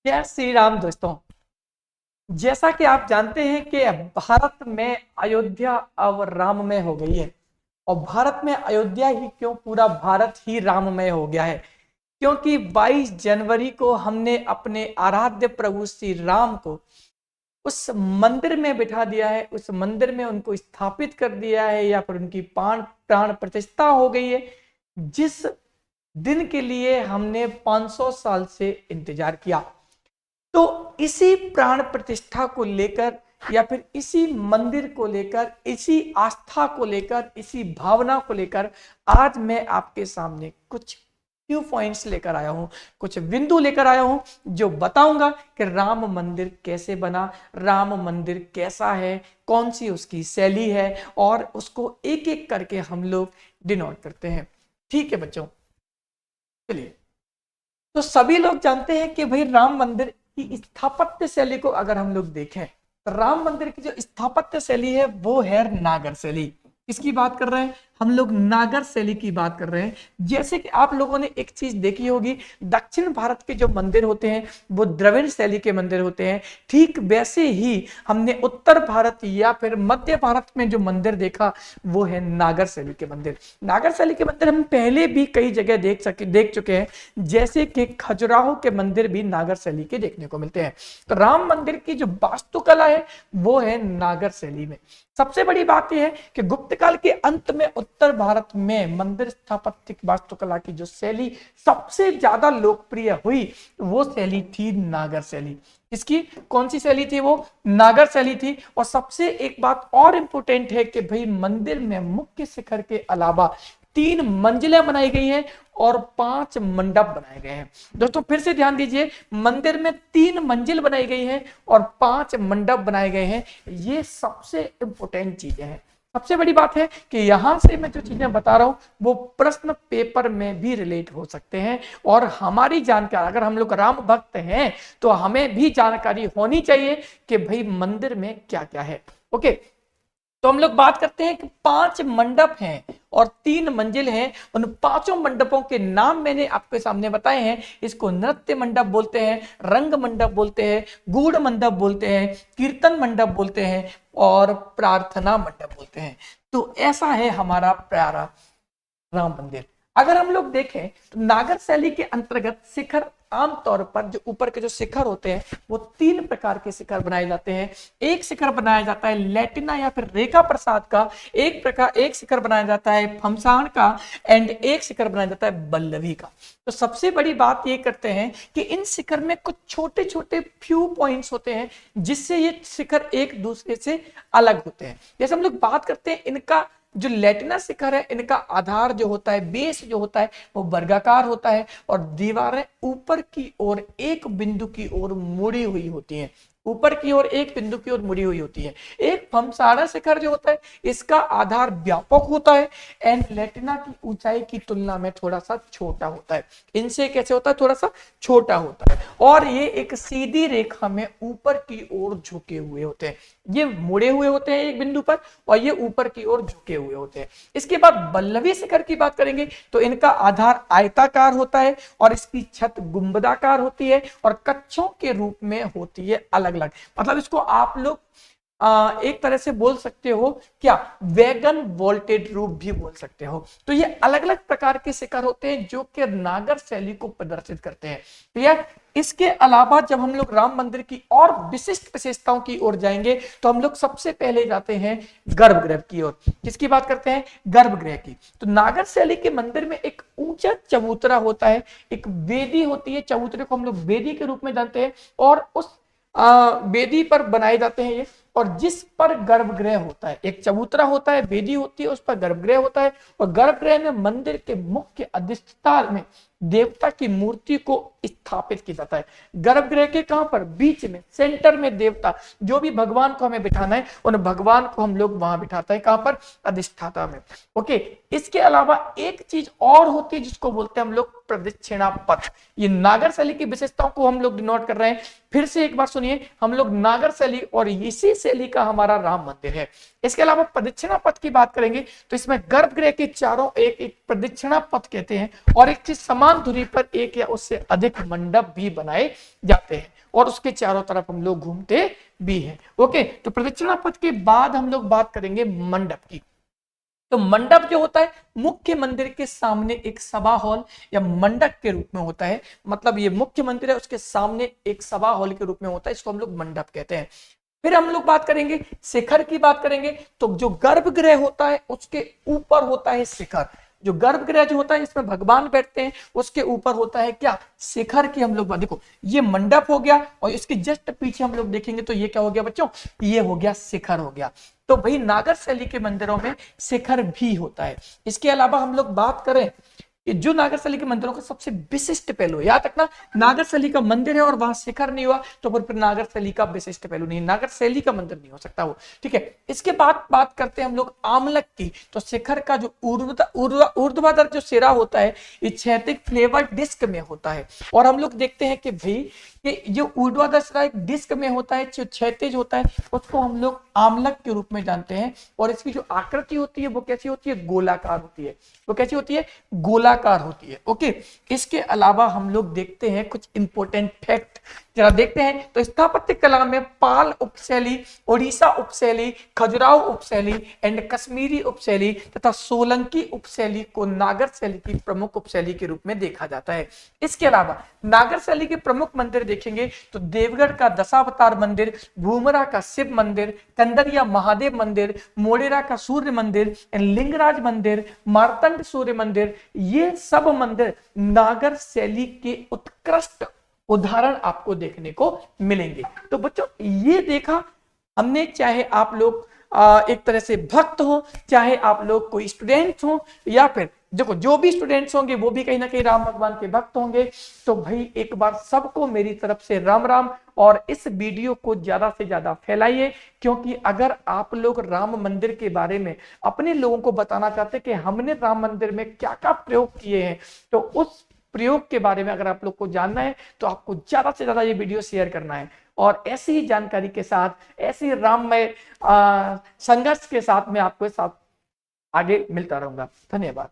जय श्री राम दोस्तों। जैसा कि आप जानते हैं कि भारत में अयोध्या अब राममय हो गई है। और भारत में अयोध्या ही क्यों, पूरा भारत ही राममय हो गया है, क्योंकि 22 जनवरी को हमने अपने आराध्य प्रभु श्री राम को उस मंदिर में बिठा दिया है, उस मंदिर में उनको स्थापित कर दिया है, या फिर उनकी प्राण प्राण प्रतिष्ठा हो गई है, जिस दिन के लिए हमने 500 साल से इंतजार किया। तो इसी प्राण प्रतिष्ठा को लेकर, या फिर इसी मंदिर को लेकर, इसी आस्था को लेकर, इसी भावना को लेकर आज मैं आपके सामने कुछ फ्यू पॉइंट्स लेकर आया हूं, कुछ बिंदु लेकर आया हूं, जो बताऊंगा कि राम मंदिर कैसे बना, राम मंदिर कैसा है, कौन सी उसकी शैली है, और उसको एक एक करके हम लोग डिनोट करते हैं। ठीक है बच्चों, चलिए। तो सभी लोग जानते हैं कि भाई राम मंदिर की स्थापत्य शैली को अगर हम लोग देखें, तो राम मंदिर की जो स्थापत्य शैली है वो है नागर शैली। किसकी बात कर रहे हैं हम लोग? नागर शैली की बात कर रहे हैं। जैसे कि आप लोगों ने एक चीज देखी होगी, दक्षिण भारत के जो मंदिर होते हैं वो द्रविड़ शैली के मंदिर होते हैं। ठीक वैसे ही हमने उत्तर भारत या फिर मध्य भारत में जो मंदिर देखा वो है नागर शैली के मंदिर। नागर शैली के मंदिर हम पहले भी कई जगह देख चुके हैं, जैसे कि खजुराहो के मंदिर भी नागर शैली के देखने को मिलते हैं। तो राम मंदिर की जो वास्तुकला है वो है नागर शैली में। सबसे बड़ी बात यह है कि गुप्त काल के अंत में उत्तर भारत में मंदिर स्थापत्य वास्तुकला की जो शैली सबसे ज्यादा लोकप्रिय हुई वो शैली थी नागर शैली। इसकी कौन सी शैली थी? वो नागर शैली थी। और सबसे एक बात और इंपॉर्टेंट है कि भाई मंदिर में मुख्य शिखर के अलावा 3 मंजिलें बनाई गई हैं और 5 मंडप बनाए गए हैं। दोस्तों फिर से ध्यान दीजिए, मंदिर में 3 मंजिल बनाई गई हैं और 5 मंडप बनाए गए हैं। ये सबसे इंपॉर्टेंट चीजें हैं। सबसे बड़ी बात है कि यहां से मैं जो चीजें बता रहा हूं वो प्रश्न पेपर में भी रिलेट हो सकते हैं, और हमारी जानकारी, अगर हम लोग राम भक्त हैं तो हमें भी जानकारी होनी चाहिए कि भाई मंदिर में क्या क्या है। ओके, तो हम लोग बात करते हैं कि 5 मंडप हैं और 3 मंजिल हैं। उन 5 मंडपों के नाम मैंने आपके सामने बताए हैं। इसको नृत्य मंडप बोलते हैं, रंग मंडप बोलते हैं, गूढ़ मंडप बोलते हैं, कीर्तन मंडप बोलते हैं और प्रार्थना मंडप बोलते हैं। तो ऐसा है हमारा प्यारा राम मंदिर। अगर हम लोग देखें तो नागर शैली के अंतर्गत शिखर, आमतौर पर जो ऊपर के जो शिखर होते हैं वो 3 प्रकार के शिखर बनाए जाते हैं। एक शिखर बनाया जाता है लैटिना या फिर रेखा प्रसाद का, एक शिखर बनाया जाता है फमसान का, एंड एक शिखर बनाया जाता है बल्लभी का। तो सबसे बड़ी बात ये करते हैं कि इन शिखर में कुछ छोटे छोटे फ्यू पॉइंट्स होते हैं जिससे ये शिखर एक दूसरे से अलग होते हैं। जैसे हम लोग बात करते हैं इनका जो लैटिना शिखर है, इनका आधार जो होता है, बेस जो होता है वो वर्गाकार होता है और दीवारें ऊपर की ओर एक बिंदु की ओर मुड़ी हुई होती हैं। ऊपर की ओर एक बिंदु की ओर मुड़ी हुई होती है। एक फमसाना शिखर जो होता है इसका आधार व्यापक होता है एंड लैटिना की ऊंचाई की तुलना में थोड़ा सा छोटा होता है। इनसे कैसे होता है? थोड़ा सा छोटा होता है और ये एक सीधी रेखा में ऊपर की ओर झुके हुए होते हैं। ये मुड़े हुए होते हैं एक बिंदु पर और ये ऊपर की ओर झुके हुए होते हैं। इसके बाद बल्लभी शिखर की बात करेंगे तो इनका आधार आयताकार होता है और इसकी छत गुंबदाकार होती है और कक्षों के रूप में होती है अलग अलग। मतलब इसको आप लोग एक तरह से बोल सकते हो क्या, वैगन वोल्टेड रूप भी बोल सकते हो। तो ये अलग अलग प्रकार के शिखर होते हैं जो कि नागर शैली को प्रदर्शित करते हैं। क्लियर? इसके अलावा जब हम लोग राम मंदिर की और विशिष्ट विशेषताओं की ओर जाएंगे तो हम लोग सबसे पहले जाते हैं गर्भगृह की ओर। किसकी बात करते हैं? गर्भगृह की। तो नागर शैली के मंदिर में एक ऊंचा चबूतरा होता है, एक वेदी होती है। चबूतरे को हम लोग वेदी के रूप में जानते हैं और उस वेदी पर बनाए जाते हैं ये, और जिस पर गर्भगृह होता है। एक चबूतरा होता है, वेदी होती है, उस पर गर्भगृह होता है और गर्भगृह में मंदिर के मुख्य अधिष्ठान में देवता की मूर्ति को स्थापित किया जाता है। गर्भगृह के कहां पर? बीच में, सेंटर में देवता, जो भी भगवान को हमें बिठाना है उन भगवान को हम लोग वहां बिठाते हैं। कहां पर? अधिष्ठाता में। ओके, इसके अलावा एक चीज और होती है जिसको बोलते हैं हम लोग प्रदक्षिणा पथ। ये नागर शैली की विशेषताओं को हम लोग डिनोट कर रहे हैं। फिर से एक बार सुनिए, हम लोग नागर शैली और इसी शैली का हमारा राम मंदिर है। इसके अलावा प्रदक्षिणा पथ की बात करेंगे तो इसमें गर्भगृह के चारों एक एक प्रदक्षिणा पथ कहते हैं, और एक चीज समान दूरी पर एक या उससे अधिक मंडप भी बनाए जाते हैं और उसके चारों तरफ हम लोग घूमते भी हैं। ओके, तो प्रदक्षिणा पथ के बाद हम लोग बात करेंगे मंडप की। तो मंडप जो होता है मुख्य मंदिर के सामने एक सभा हॉल या मंडप के रूप में होता है, मतलब ये मुख्य मंदिर है उसके सामने एक सभा हॉल के रूप में होता है, इसको हम लोग मंडप कहते हैं। फिर हम लोग बात करेंगे शिखर की बात करेंगे, तो जो गर्भगृह होता है उसके ऊपर होता है शिखर। जो गर्भगृह जो होता है इसमें भगवान बैठते हैं, उसके ऊपर होता है क्या, शिखर की हम लोग देखो ये मंडप हो गया और इसके जस्ट पीछे हम लोग देखेंगे तो ये क्या हो गया बच्चों, ये हो गया शिखर हो गया। तो भाई नागर शैली के मंदिरों में शिखर भी होता है। इसके अलावा हम लोग बात करें कि जो नागर शैली के मंदिरों का सबसे विशिष्ट पहलू, याद रखना नागर शैली का मंदिर है और वहां शिखर नहीं हुआ तो फिर नागर शैली का विशिष्ट पहलू नहीं, नागर शैली का मंदिर नहीं हो सकता वो, ठीक है। इसके बाद बात करते हैं हम लोग आमलक की। तो शिखर का जो ऊर्ध्वाधर जो सिरा होता है ये क्षैतिज फ्लेवर डिस्क में होता है, और हम लोग देखते हैं कि भाई कि जो ऊर्ध्वाधर सिरा एक डिस्क में होता है, जो क्षैतिज होता है उसको हम लोग आमलक के रूप में जानते हैं, और इसकी जो आकृति होती है वो कैसी होती है, गोलाकार होती है। वो कैसी होती है, गोलाकार होती है। ओके, इसके अलावा हम लोग देखते हैं कुछ इंपॉर्टेंट फैक्ट, जरा देखते हैं। तो स्थापत्य कला में पाल उपशैली, ओडिशा उपशैली, खजुराहो उपशैली एंड कश्मीरी उपशैली तथा सोलंकी उपशैली को नागर शैली की प्रमुख उपशैली के रूप में देखा जाता है। इसके अलावा नागर शैली के प्रमुख मंदिर देखेंगे तो देवगढ़ का दशावतार मंदिर, भूमरा का शिव मंदिर, कंदरिया महादेव मंदिर, मोडेरा का सूर्य मंदिर, लिंगराज मंदिर, मार्तंड सूर्य मंदिर, ये सब मंदिर नागर शैली के उत्कृष्ट उदाहरण आपको देखने को मिलेंगे। तो बच्चों ये देखा हमने, चाहे आप लोग एक तरह से भक्त हो, चाहे आप लोग कोई स्टूडेंट्स हो, या फिर देखो जो भी स्टूडेंट्स होंगे वो भी कहीं ना कहीं राम भगवान के भक्त होंगे। तो भाई एक बार सबको मेरी तरफ से राम राम, और इस वीडियो को ज्यादा से ज्यादा फैलाइए, क्योंकि अगर आप लोग राम मंदिर के बारे में अपने लोगों को बताना चाहते हैं कि हमने राम मंदिर में क्या क्या प्रयोग किए हैं, तो उस प्रयोग के बारे में अगर आप लोग को जानना है तो आपको ज्यादा से ज्यादा ये वीडियो शेयर करना है, और ऐसी ही जानकारी के साथ, ऐसी राममय संघर्ष के साथ मैं आपको साथ आगे मिलता रहूंगा। धन्यवाद।